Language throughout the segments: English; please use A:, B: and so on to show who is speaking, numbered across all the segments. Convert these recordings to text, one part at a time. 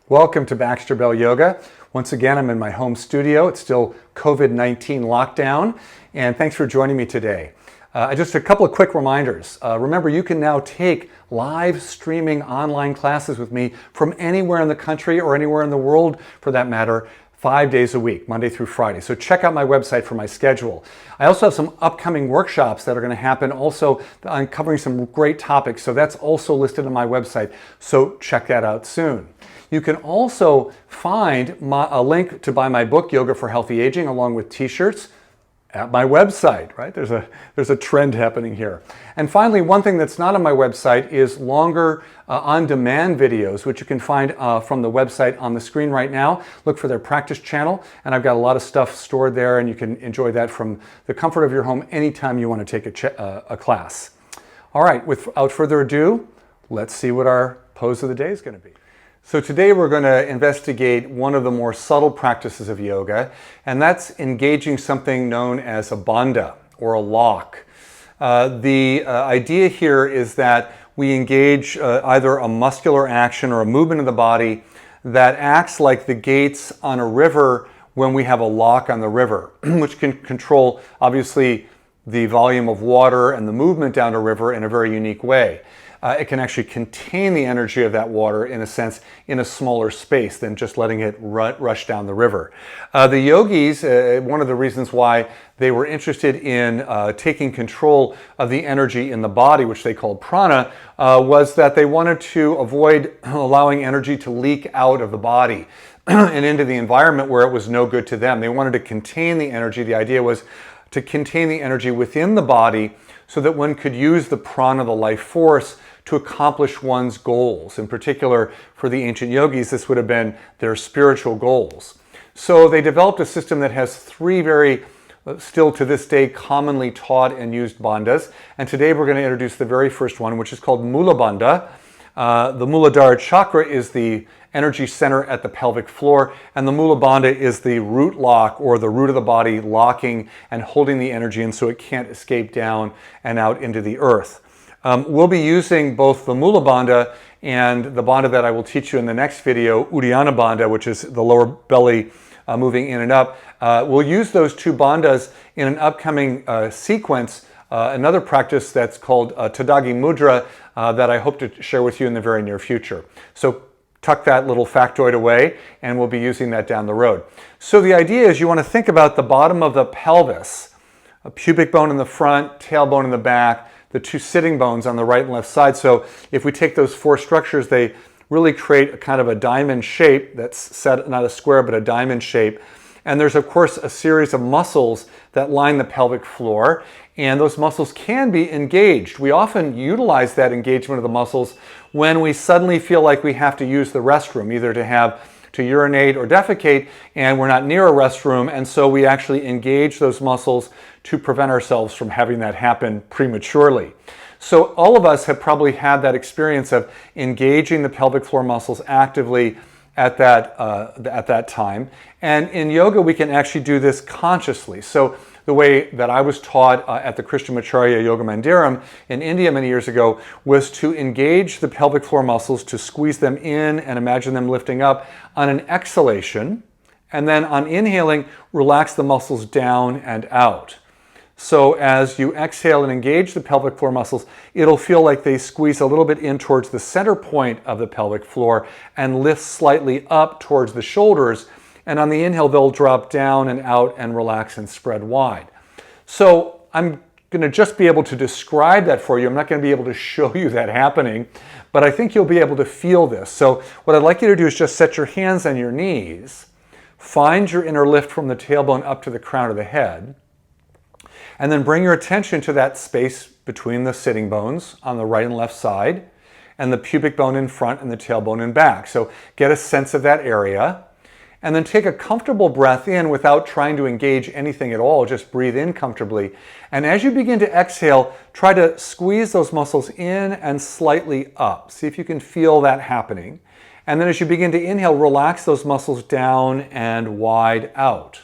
A: Welcome to Baxter Bell Yoga. Once again, I'm in my home studio. It's still COVID-19 lockdown, and thanks for joining me today. Just a couple of quick reminders. Remember, you can now take live streaming online classes with me from anywhere in the country or anywhere in the world, for that matter, 5 days a week, Monday through Friday. So check out my website for my schedule. I also have some upcoming workshops that are going to happen also on covering some great topics. So that's also listed on my website. So check that out soon. You can also find a link to buy my book, Yoga for Healthy Aging, along with t-shirts at my website, right? There's a trend happening here. And finally, one thing that's not on my website is longer on-demand videos, which you can find from the website on the screen right now. Look for their practice channel, and I've got a lot of stuff stored there, and you can enjoy that from the comfort of your home anytime you want to take a class. All right, without further ado, let's see what our pose of the day is going to be. So today we're going to investigate one of the more subtle practices of yoga, and that's engaging something known as a bandha, or a lock. The idea here is that we engage either a muscular action or a movement of the body that acts like the gates on a river when we have a lock on the river, which can control, obviously, the volume of water and the movement down a river in a very unique way. It can actually contain the energy of that water, in a sense, in a smaller space than just letting it rush down the river. The yogis, one of the reasons why they were interested in taking control of the energy in the body, which they called prana, was that they wanted to avoid allowing energy to leak out of the body and into the environment where it was no good to them. They wanted to contain the energy. The idea was to contain the energy within the body so that one could use the prana, the life force, to accomplish one's goals. In particular, for the ancient yogis, this would have been their spiritual goals. So they developed a system that has three very, still to this day, commonly taught and used bandhas. And today we're going to introduce the very first one, which is called Mula Bandha. The Muladhara chakra is the energy center at the pelvic floor, and the Mula Bandha is the root lock, or the root of the body, locking and holding the energy in so it can't escape down and out into the earth. We'll be using both the Mula Bandha and the bandha that I will teach you in the next video, Uddiyana Bandha, which is the lower belly moving in and up. We'll use those two bandhas in an upcoming sequence, another practice that's called Tadagi Mudra that I hope to share with you in the very near future. So tuck that little factoid away, and we'll be using that down the road. So the idea is you want to think about the bottom of the pelvis, a pubic bone in the front, tailbone in the back, the two sitting bones on the right and left side. So if we take those four structures, they really create a kind of a diamond shape that's set, not a square, but a diamond shape. And there's, of course, a series of muscles that line the pelvic floor, and those muscles can be engaged. We often utilize that engagement of the muscles when we suddenly feel like we have to use the restroom, either to urinate or defecate, and we're not near a restroom, and so we actually engage those muscles to prevent ourselves from having that happen prematurely. So all of us have probably had that experience of engaging the pelvic floor muscles actively at that time. And in yoga, we can actually do this consciously. So the way that I was taught at the Krishnamacharya Yoga Mandiram in India many years ago was to engage the pelvic floor muscles, to squeeze them in and imagine them lifting up on an exhalation, and then on inhaling, relax the muscles down and out. So as you exhale and engage the pelvic floor muscles, it'll feel like they squeeze a little bit in towards the center point of the pelvic floor and lift slightly up towards the shoulders. And on the inhale, they'll drop down and out and relax and spread wide. So I'm going to just be able to describe that for you. I'm not going to be able to show you that happening, but I think you'll be able to feel this. So what I'd like you to do is just set your hands on your knees, find your inner lift from the tailbone up to the crown of the head, and then bring your attention to that space between the sitting bones on the right and left side, and the pubic bone in front and the tailbone in back. So get a sense of that area, and then take a comfortable breath in without trying to engage anything at all. Just breathe in comfortably. And as you begin to exhale, try to squeeze those muscles in and slightly up. See if you can feel that happening. And then as you begin to inhale, relax those muscles down and wide out.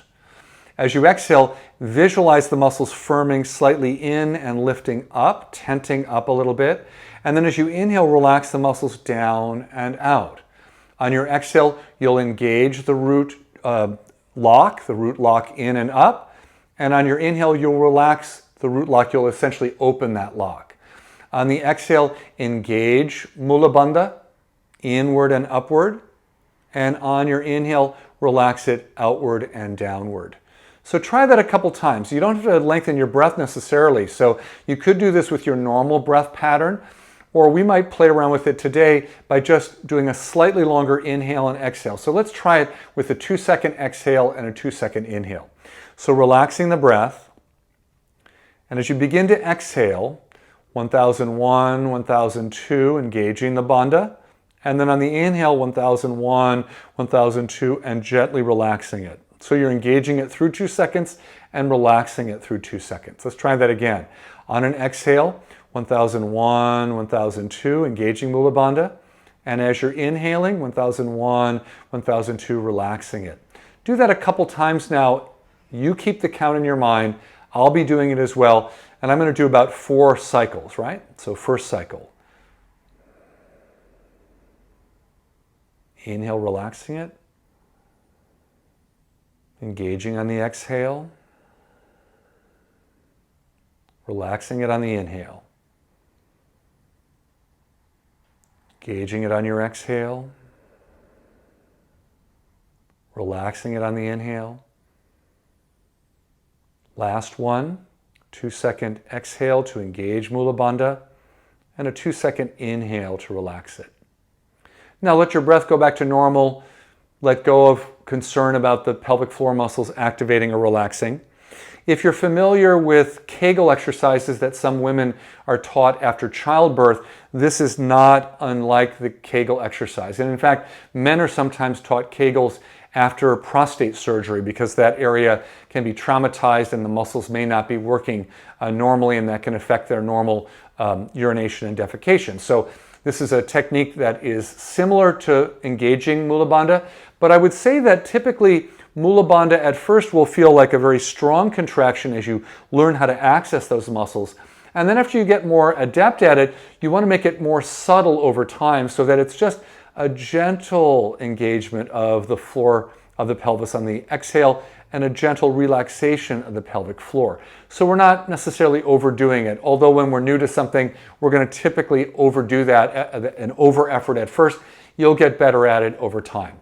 A: As you exhale, visualize the muscles firming slightly in and lifting up, tenting up a little bit. And then as you inhale, relax the muscles down and out. On your exhale, you'll engage the root lock in and up. And on your inhale, you'll relax the root lock. You'll essentially open that lock. On the exhale, engage Mula Bandha, inward and upward. And on your inhale, relax it outward and downward. So try that a couple times. You don't have to lengthen your breath necessarily. So you could do this with your normal breath pattern, or we might play around with it today by just doing a slightly longer inhale and exhale. So let's try it with a 2-second exhale and a 2-second inhale. So relaxing the breath. And as you begin to exhale, 1001, 1002, engaging the bandha. And then on the inhale, 1001, 1002, and gently relaxing it. So you're engaging it through 2 seconds and relaxing it through 2 seconds. Let's try that again. On an exhale, 1001, 1002, engaging Mula Bandha. And as you're inhaling, 1001, 1002, relaxing it. Do that a couple times now. You keep the count in your mind. I'll be doing it as well. And I'm going to do about 4 cycles, right? So first cycle. Inhale, relaxing it. Engaging on the exhale. Relaxing it on the inhale. Engaging it on your exhale. Relaxing it on the inhale. Last one, 2-second exhale to engage Mula Bandha, and a 2-second inhale to relax it. Now let your breath go back to normal. Let go of concern about the pelvic floor muscles activating or relaxing. If you're familiar with Kegel exercises that some women are taught after childbirth, this is not unlike the Kegel exercise. And in fact, men are sometimes taught Kegels after prostate surgery because that area can be traumatized and the muscles may not be working normally, and that can affect their normal urination and defecation. So this is a technique that is similar to engaging Mula Bandha, but I would say that typically Mula Bandha at first will feel like a very strong contraction as you learn how to access those muscles. And then after you get more adept at it, you want to make it more subtle over time so that it's just a gentle engagement of the floor of the pelvis on the exhale and a gentle relaxation of the pelvic floor. So we're not necessarily overdoing it, although when we're new to something, we're going to typically overdo that, an over effort at first. You'll get better at it over time.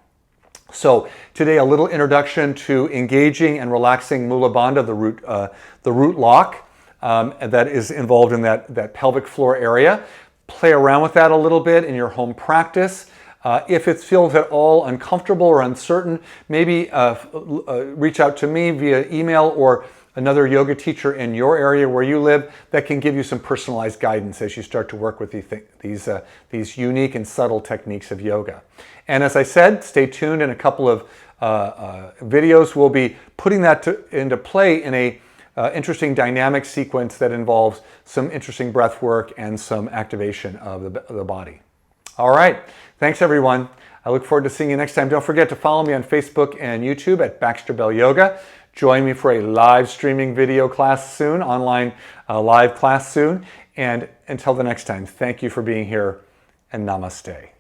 A: So today, a little introduction to engaging and relaxing Mula Bandha, the root lock that is involved in that pelvic floor area. Play around with that a little bit in your home practice. If it feels at all uncomfortable or uncertain, maybe reach out to me via email or another yoga teacher in your area where you live that can give you some personalized guidance as you start to work with these unique and subtle techniques of yoga. And as I said, stay tuned. In a couple of videos, we'll be putting that into play in a interesting dynamic sequence that involves some interesting breath work and some activation of the body. All right. Thanks, everyone. I look forward to seeing you next time. Don't forget to follow me on Facebook and YouTube at Baxter Bell Yoga. Join me for a live streaming video class soon, online live class soon. And until the next time, thank you for being here, and namaste.